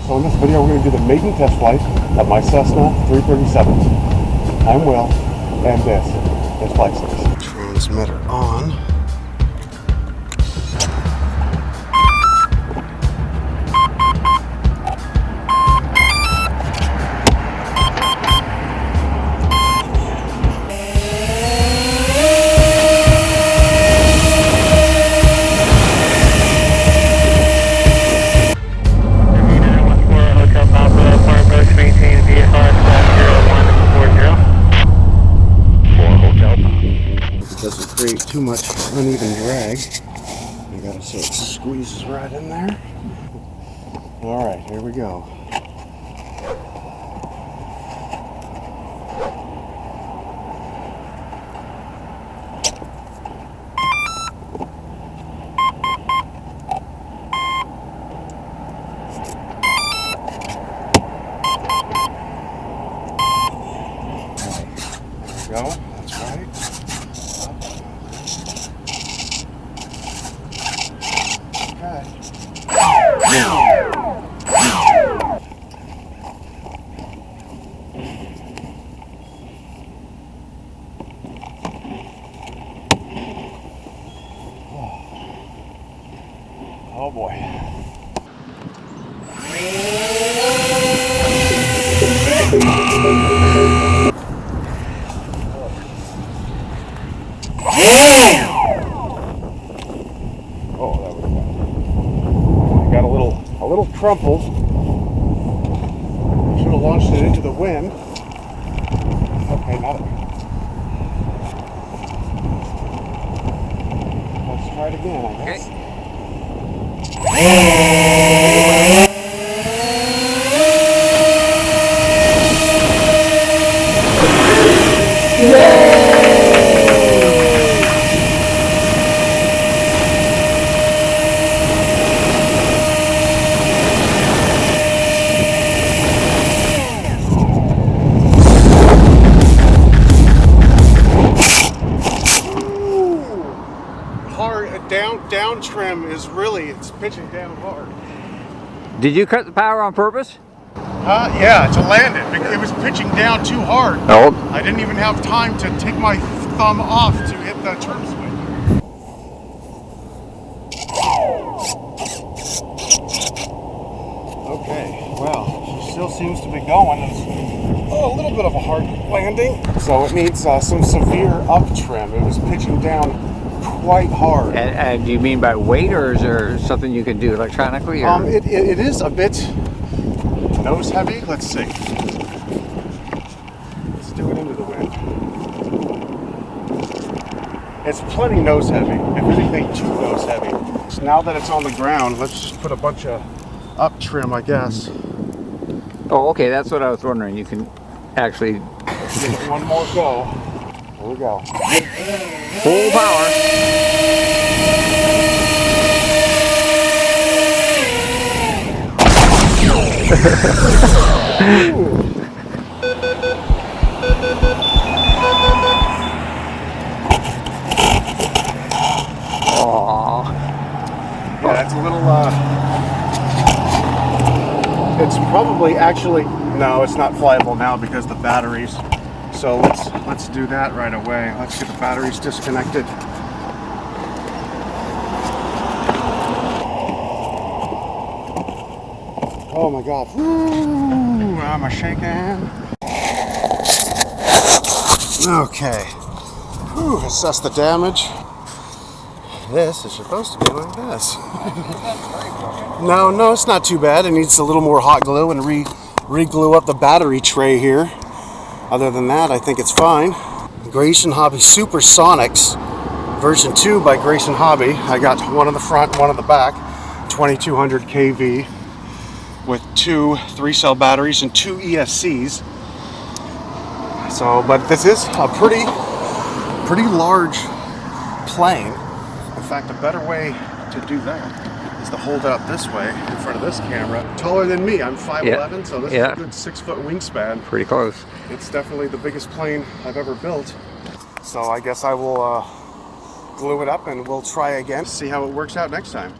So in this video we're going to do the maiden test flight of my Cessna 337. I'm Will, and this is Flight 6. Transmitter on. Doesn't create too much uneven drag. I got it so it squeezes right in there. All right, here we go. There we go. That's right. Oh boy. Oh, that was bad. Got a little crumpled. Should have launched it into the wind. Okay, now let's try it again, I guess. Okay. Down trim is really, it's pitching down hard. Did you cut the power on purpose? Yeah, to land it. It was pitching down too hard. Oh. I didn't even have time to take my thumb off to hit the turn switch. Okay, well, she still seems to be going. It's a little bit of a hard landing. So it needs some severe up trim. It was pitching down quite hard. And do you mean by weight, or is there something you can do electronically? Or? It is a bit nose heavy. Let's see. Let's do it into the wind. It's plenty nose heavy. If anything, too nose heavy. So now that it's on the ground, let's just put a bunch of up trim, I guess. Oh, okay. That's what I was wondering. You can actually give it one more go. Here we go. Full power. Yeah, that's a little, it's probably actually, no, it's not flyable now because the batteries. So let's do that right away. Let's get the batteries disconnected. Oh my God. Woo, I'm a shaking. Okay. Whew, assess the damage. This is supposed to be like this. No, it's not too bad. It needs a little more hot glue and re-glue up the battery tray here. Other than that, I think it's fine. Grason Hobby Supersonics version 2 by Grason Hobby. I got one on the front, one on the back. 2200 kV with 2 3-cell batteries and 2 ESCs. So, but this is a pretty large plane. In fact, a better way to do that is to hold it up this way in front of this camera. Taller than me, I'm 5'11", so this is a good 6-foot wingspan. Pretty close. It's definitely the biggest plane I've ever built. So I guess I will glue it up and we'll try again, see how it works out next time.